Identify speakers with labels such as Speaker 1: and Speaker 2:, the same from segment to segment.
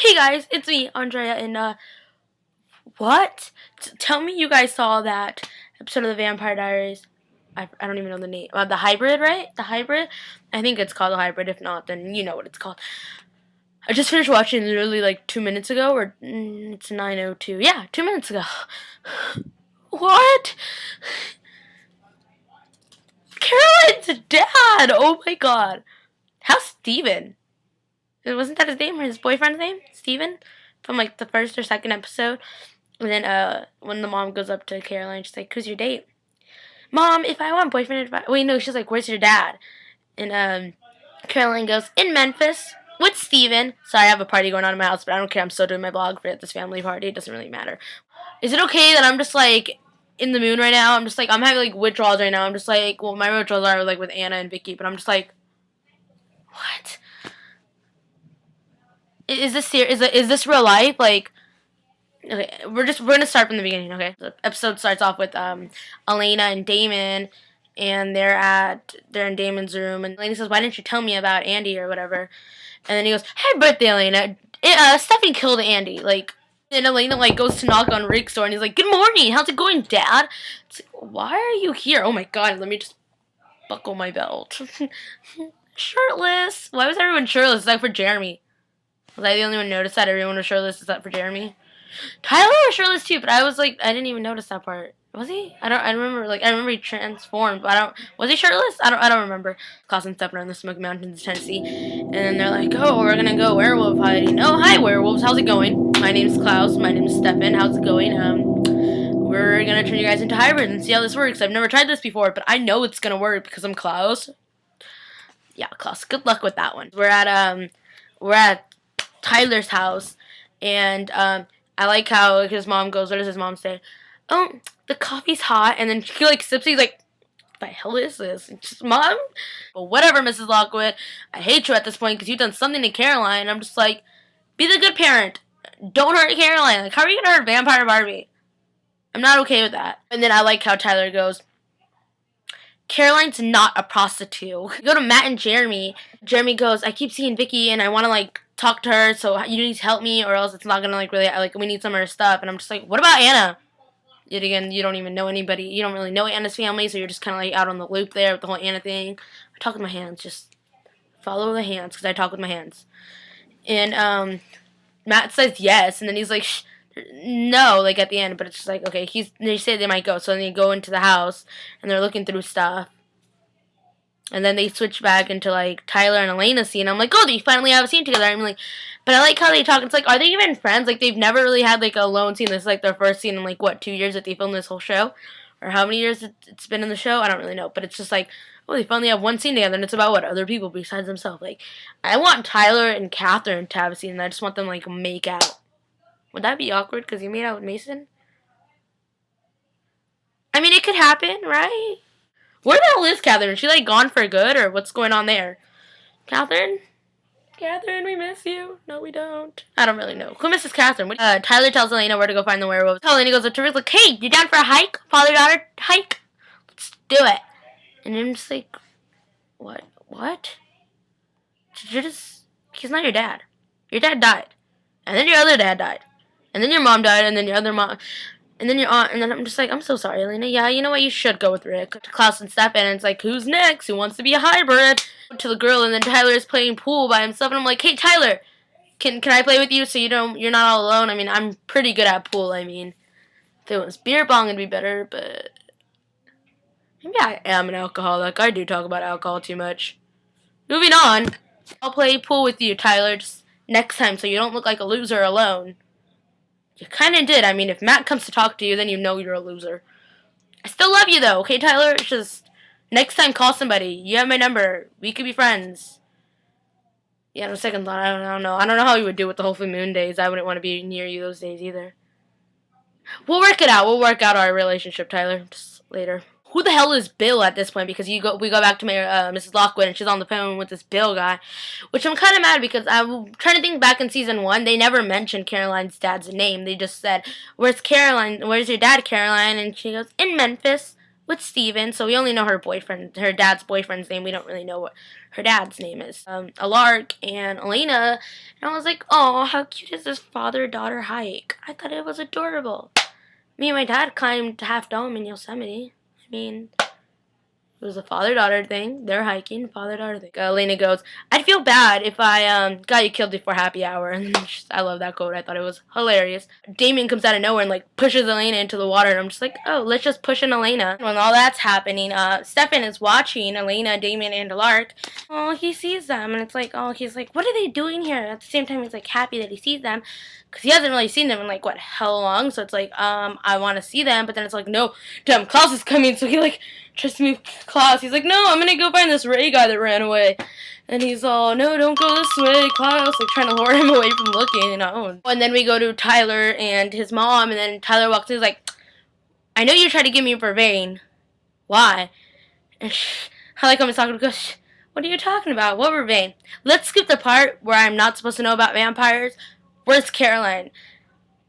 Speaker 1: Hey guys, it's me, Andrea, and what? Tell me you guys saw that episode of the Vampire Diaries. I don't even know the name. The hybrid, right? The hybrid? I think it's called the hybrid. If not, then you know what it's called. I just finished watching literally like 2 minutes ago, or it's 9:02. Yeah, 2 minutes ago. What? Caroline's dad! Oh my god. How's Steven? Wasn't that his name, or his boyfriend's name? Steven? From like the first or second episode. And then when the mom goes up to Caroline, she's like, "Who's your date?" "Mom, if I want boyfriend advice." Wait, no, she's like, "Where's your dad?" And Caroline goes, "In Memphis with Steven." Sorry, I have a party going on in my house, but I don't care. I'm still doing my vlog for this family party. It doesn't really matter. Is it okay that I'm just like in the moon right now? I'm just like, I'm having like withdrawals right now. I'm just like, well, my withdrawals are like with Anna and Vicky, but I'm just like, what? Is this serious? Is this real life? Like, okay, we're gonna start from the beginning. Okay, the episode starts off with Elena and Damon, and they're in Damon's room, and Elena says, "Why didn't you tell me about Andy or whatever?" And then he goes, "Hey, birthday, Elena. Stephanie killed Andy." Like, and Elena like goes to knock on Rick's door, and he's like, "Good morning. How's it going, Dad?" It's like, why are you here? Oh my God, let me just buckle my belt. Shirtless. Why was everyone shirtless except for Jeremy? Was I the only one who noticed that everyone was shirtless except for Jeremy? Tyler was shirtless too, but I was like, I didn't even notice that part. Was he? I remember, like, I remember he transformed, but was he shirtless? I don't remember. Causing stuff around the Smoky Mountains, Tennessee. And then they're like, oh, we're gonna go werewolf hiding. Oh, hi, werewolves. How's it going? My name's Klaus. My name's Stefan. How's it going? We're gonna turn you guys into hybrids and see how this works. I've never tried this before, but I know it's gonna work because I'm Klaus. Yeah, Klaus. Good luck with that one. We're at Tyler's house, and I like how his mom goes, what does his mom say? "Oh, the coffee's hot," and then he like sips it, he's like, "What the hell is this? Just Mom?" But whatever, Mrs. Lockwood, I hate you at this point because you've done something to Caroline. I'm just like, be the good parent. Don't hurt Caroline. Like, how are you gonna hurt Vampire Barbie? I'm not okay with that. And then I like how Tyler goes, "Caroline's not a prostitute." We go to Matt and Jeremy. Jeremy goes, "I keep seeing Vicky and I want to like talk to her, so you need to help me or else it's not gonna like really, like, we need some of her stuff." And I'm just like, what about Anna? Yet again, you don't even know anybody. You don't really know Anna's family, so you're just kind of like out on the loop there with the whole Anna thing. I talk with my hands. Just follow the hands because I talk with my hands. And Matt says yes, and then he's like, no, like at the end, but it's just like, okay, they say they might go, so then they go into the house and they're looking through stuff. And then they switch back into like Tyler and Elena's scene. I'm like, oh, they finally have a scene together. I'm like, but I like how they talk. It's like, are they even friends? Like, they've never really had like a alone scene. This is like their first scene in like what, 2 years that they filmed this whole show, or how many years it's been in the show. I don't really know, but it's just like, oh, they finally have one scene together, and it's about what, other people besides themselves. Like, I want Tyler and Catherine to have a scene, and I just want them like make out. Would that be awkward? Because you made out with Mason. I mean, it could happen, right? Where the hell is Catherine? Is she like gone for good, or what's going on there? Catherine? Catherine, we miss you. No, we don't. I don't really know. Who misses Catherine? Tyler tells Elena where to go find the werewolves. Elena goes up to Rick like, hey, you down for a hike? Father-daughter hike? Let's do it. And I'm just like, what? What? He's not your dad. Your dad died. And then your other dad died. And then your mom died, and then your other mom... And then your aunt, and then I'm just like, I'm so sorry, Elena. Yeah, you know what? You should go with Rick. To Klaus and Stefan, and it's like, who's next? Who wants to be a hybrid? To the girl, and then Tyler is playing pool by himself, and I'm like, hey, Tyler, can I play with you so you're not all alone? I mean, I'm pretty good at pool. I mean, if it was beer pong, it'd be better, but maybe I am an alcoholic. I do talk about alcohol too much. Moving on. I'll play pool with you, Tyler, just next time, so you don't look like a loser alone. You kind of did. I mean, if Matt comes to talk to you, then you know you're a loser. I still love you, though, okay, Tyler? It's just, next time, call somebody. You have my number. We could be friends. Yeah, no second thought, I don't know. I don't know how you would do with the whole full moon days. I wouldn't want to be near you those days, either. We'll work it out. We'll work out our relationship, Tyler, just later. Who the hell is Bill at this point? Because we go back to Mrs. Lockwood, and she's on the phone with this Bill guy, which I'm kind of mad because I'm trying to think back in season 1. They never mentioned Caroline's dad's name. They just said, "Where's Caroline? Where's your dad, Caroline?" And she goes, "In Memphis with Steven, so we only know her boyfriend, her dad's boyfriend's name. We don't really know what her dad's name is. Alark and Elena, and I was like, oh, how cute is this father-daughter hike? I thought it was adorable. Me and my dad climbed Half Dome in Yosemite. I mean, it was a father-daughter thing. They're hiking, father-daughter thing. Elena goes, I'd feel bad if I got you killed before happy hour. And I love that quote. I thought it was hilarious. Damien comes out of nowhere and like pushes Elena into the water. And I'm just like, oh, let's just push in Elena. When all that's happening, Stefan is watching Elena, Damien, and Lark. Oh, he sees them. And it's like, oh, he's like, what are they doing here? At the same time, he's like happy that he sees them. Because he hasn't really seen them in like, what, hell long. So it's like, I want to see them. But then it's like, no, damn, Klaus is coming. So he like tries to move Klaus. He's like, no, I'm gonna go find this Ray guy that ran away. And he's all, no, don't go this way, Klaus. Like trying to lure him away from looking, you know. And then we go to Tyler and his mom. And then Tyler walks in. He's like, I know you tried to get me for Vane. Why? And I like how Miss Sakura goes, what are you talking about? What were Vane? Let's skip the part where I'm not supposed to know about vampires. Where's Caroline?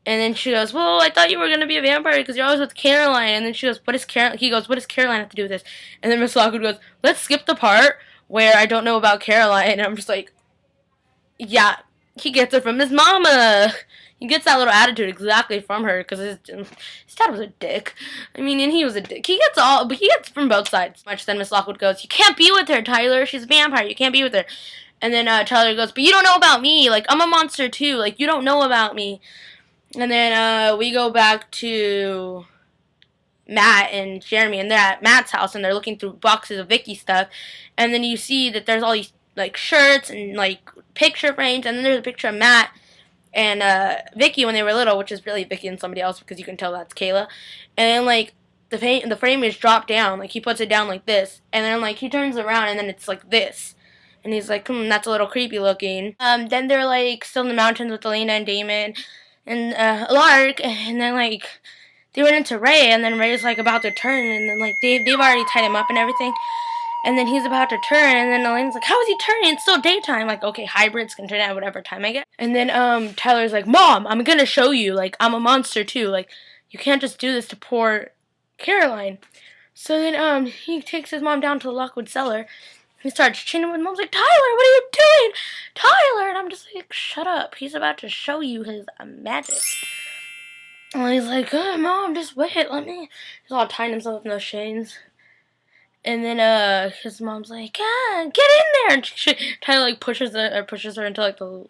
Speaker 1: And then she goes, well, I thought you were going to be a vampire because you're always with Caroline. And then she goes, what is Caroline? He goes, what does Caroline have to do with this? And then Miss Lockwood goes, let's skip the part where I don't know about Caroline. And I'm just like, yeah, he gets it from his mama. He gets that little attitude exactly from her because his dad was a dick. I mean, and he was a dick. He gets from both sides. Much then Miss Lockwood goes, you can't be with her, Tyler. She's a vampire. You can't be with her. And then Tyler goes, but you don't know about me. Like, I'm a monster too. Like, you don't know about me. And then we go back to Matt and Jeremy, and they're at Matt's house, and they're looking through boxes of Vicky stuff. And then you see that there's all these, like, shirts and, like, picture frames. And then there's a picture of Matt and Vicky when they were little, which is really Vicky and somebody else because you can tell that's Kayla. And then, like, the frame is dropped down. Like, he puts it down like this. And then, like, he turns around, and then it's like this. And he's like, that's a little creepy looking. Then they're, like, still in the mountains with Elena and Damon and Lark. And then, like, they went into Ray. And then Ray's, like, about to turn. And then, like, they've already tied him up and everything. And then he's about to turn. And then Elena's like, how is he turning? It's still daytime. Like, okay, hybrids can turn at whatever time I get. And then Tyler's like, Mom, I'm going to show you. Like, I'm a monster, too. Like, you can't just do this to poor Caroline. So then he takes his mom down to the Lockwood cellar. He starts chinning with Mom's like, Tyler, what are you doing? Tyler! And I'm just like, shut up. He's about to show you his magic. And he's like, oh, Mom, just wait. Let me. He's all tying himself in those chains. And then his mom's like, get in there. And Tyler like pushes her into like the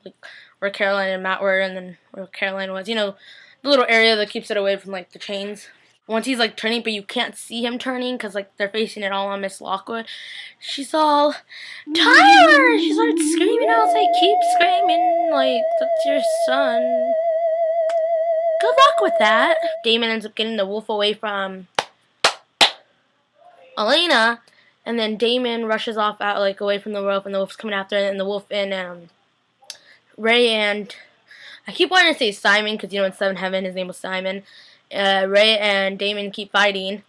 Speaker 1: where Caroline and Matt were, and then where Caroline was. You know, the little area that keeps it away from like the chains. Once he's like turning, but you can't see him turning because like they're facing it all on Miss Lockwood. She's all, Tyler! She starts screaming. I was like, keep screaming, like that's your son. Good luck with that. Damon ends up getting the wolf away from Elena, and then Damon rushes off out like away from the wolf, and the wolf's coming after it, and the wolf and Ray and I keep wanting to say Simon because you know in Seven Heaven his name was Simon. Ray and Damon keep fighting,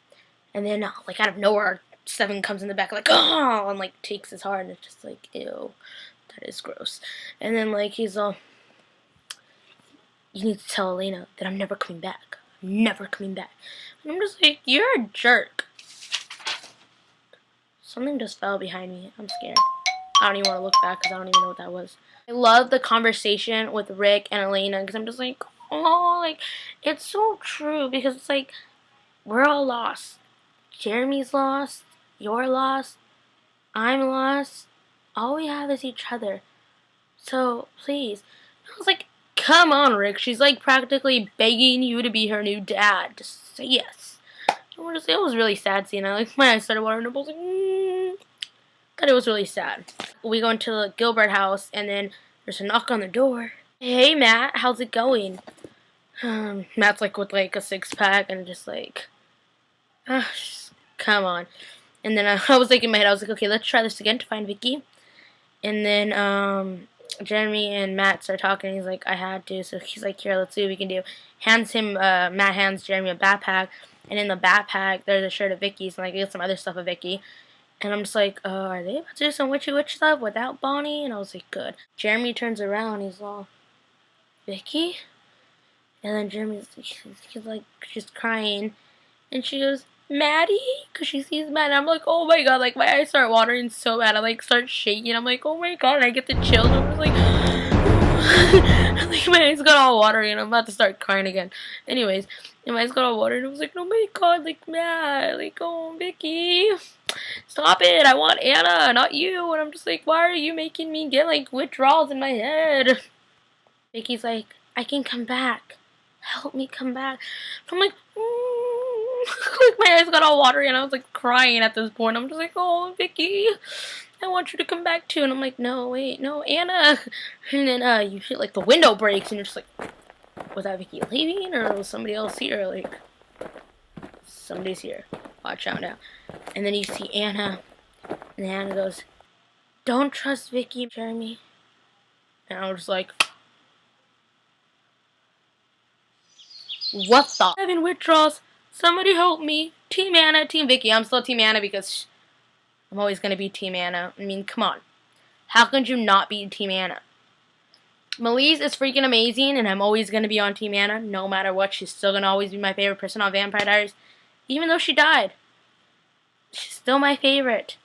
Speaker 1: and then like out of nowhere, Seven comes in the back like oh, and like takes his heart, and it's just like ew, that is gross. And then like he's all, you need to tell Elena that I'm never coming back. I'm never coming back. And I'm just like, you're a jerk. Something just fell behind me. I'm scared. I don't even want to look back because I don't even know what that was. I love the conversation with Rick and Elena because I'm just like, oh, like, it's so true because it's like, we're all lost. Jeremy's lost. You're lost. I'm lost. All we have is each other. So, please. I was like, come on, Rick. She's like practically begging you to be her new dad. Just say yes. It was really sad seeing it. Like, my eyes started watering. I was like, Thought it was really sad. We go into the Gilbert house, and then there's a knock on the door. Hey, Matt, how's it going? Matt's like with like a six-pack and just like, come on. And then I was like in my head, I was like, okay, let's try this again to find Vicky. And then Jeremy and Matt start talking. He's like, I had to. So he's like, here, let's see what we can do. Matt hands Jeremy a backpack. And in the backpack, there's a shirt of Vicky's. And like, get some other stuff of Vicky. And I'm just like, are they about to do some witchy witch stuff without Bonnie? And I was like, good. Jeremy turns around. He's all, Vicky? And then Jeremy's he's like just crying. And she goes, Maddie? Because she sees Matt. And I'm like, oh my god, like my eyes start watering so bad. I like start shaking. I'm like, oh my god. And I get the chills. I was like, like my eyes got all watery and I'm about to start crying again. Anyways, and my eyes got all watery and I was like, oh my god, like Matt, like, oh Vicky, stop it. I want Anna, not you. And I'm just like, why are you making me get like withdrawals in my head? Vicky's like, I can come back. Help me come back. So I'm like, like my eyes got all watery and I was like crying at this point. I'm just like, oh Vicky, I want you to come back too. And I'm like, no, wait, no, Anna. And then you hit like the window breaks and you're just like, was that Vicky leaving or was somebody else here? Like, somebody's here. Watch out now. And then you see Anna, and Anna goes, don't trust Vicky, Jeremy. And I was just like, what the? Having withdrawals. Somebody help me. Team Anna, Team Vicky. I'm still Team Anna because I'm always going to be Team Anna. I mean, come on. How could you not be Team Anna? Melise is freaking amazing, and I'm always going to be on Team Anna. No matter what, she's still going to always be my favorite person on Vampire Diaries. Even though she died. She's still my favorite.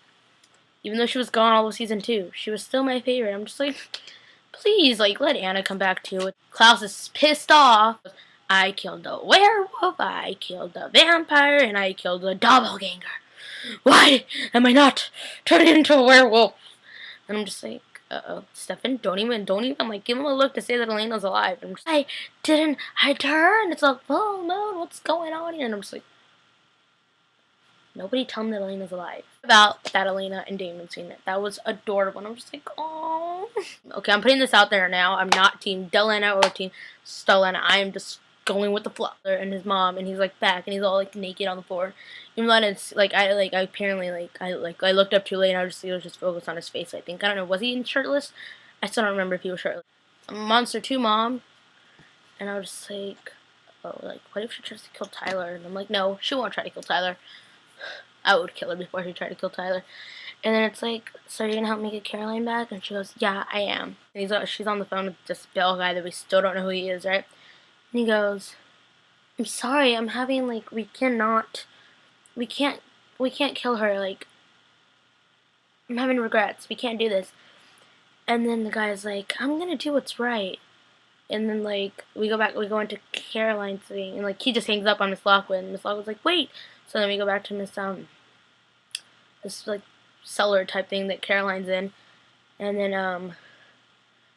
Speaker 1: Even though she was gone all of season 2. She was still my favorite. I'm just like, please, like, let Anna come back too. Klaus is pissed off. I killed the werewolf, I killed the vampire, and I killed the doppelganger. Why am I not turning into a werewolf? And I'm just like, uh-oh, Stefan, don't even, like, give him a look to say that Elena's alive. And I'm just like, I turned, it's a full moon, what's going on here? And I'm just like, nobody tell me that Elena's alive. About that Elena and Damon scene, that was adorable. And I'm just like, oh. Okay, I'm putting this out there now. I'm not Team Delena or Team Stelena. I am just going with the flow. And his mom, and he's like back, and he's all like naked on the floor. Even though it's like I looked up too late, and I was just focused on his face. I think, I don't know, was he shirtless? I still don't remember if he was shirtless. Monster 2 mom, and I was just like, oh, like what if she tries to kill Tyler? And I'm like, no, she won't try to kill Tyler. I would kill her before she tried to kill Tyler. And then it's like, so you're gonna help me get Caroline back? And she goes, yeah, I am. And she's on the phone with this Bill guy that we still don't know who he is, right? And he goes, I'm sorry, I'm having, like, we can't kill her, like, I'm having regrets, we can't do this. And then the guy's like, I'm gonna do what's right. And then, like, we go into Caroline's thing, and, like, he just hangs up on Miss Lockwood, and Miss Lockwood's like, wait! So then we go back to this, like, cellar type thing that Caroline's in, and then,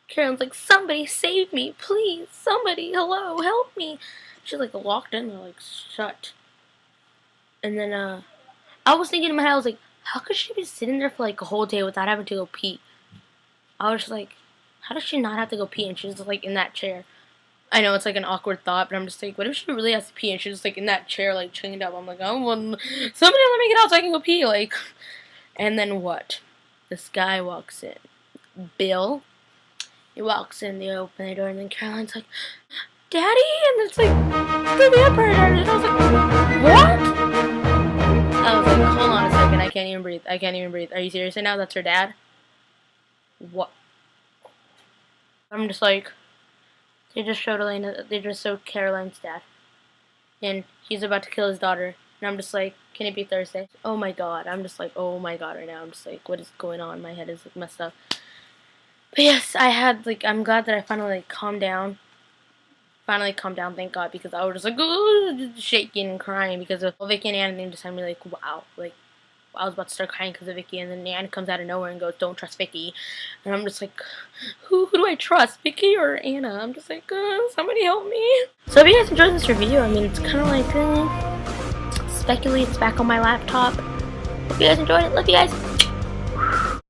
Speaker 1: Caroline's like, somebody save me, please, somebody, hello, help me. She's like locked in there, like shut. And then I was thinking in my head, I was like, how could she be sitting there for like a whole day without having to go pee? I was just like, how does she not have to go pee? And she's just like in that chair. I know it's like an awkward thought, but I'm just like, what if she really has to pee and she's just like in that chair, like chained up? I'm like, oh, well, somebody let me get out so I can go pee, like. And then what? This guy walks in, Bill. He walks in, they open the door, and then Caroline's like, Daddy? And it's like, the vampire died. And I was like, what? I was like, hold on a second, I can't even breathe. Are you serious right now? That's her dad? What? I'm just like, they just showed Caroline's dad. And he's about to kill his daughter. And I'm just like, can it be Thursday? Oh my god. I'm just like, oh my god right now. I'm just like, what is going on? My head is like messed up. But yes, I'm glad that I finally, calmed down. Thank God, because I was just, shaking and crying because of Vicky and Anna, and they just had me, wow. I was about to start crying because of Vicky, and then Anna comes out of nowhere and goes, don't trust Vicky. And I'm just like, who do I trust, Vicky or Anna? I'm just like, somebody help me. So if you guys enjoyed this review, I mean, it's kind of like, Speculate, it's back on my laptop. Hope you guys enjoyed it. Love you guys.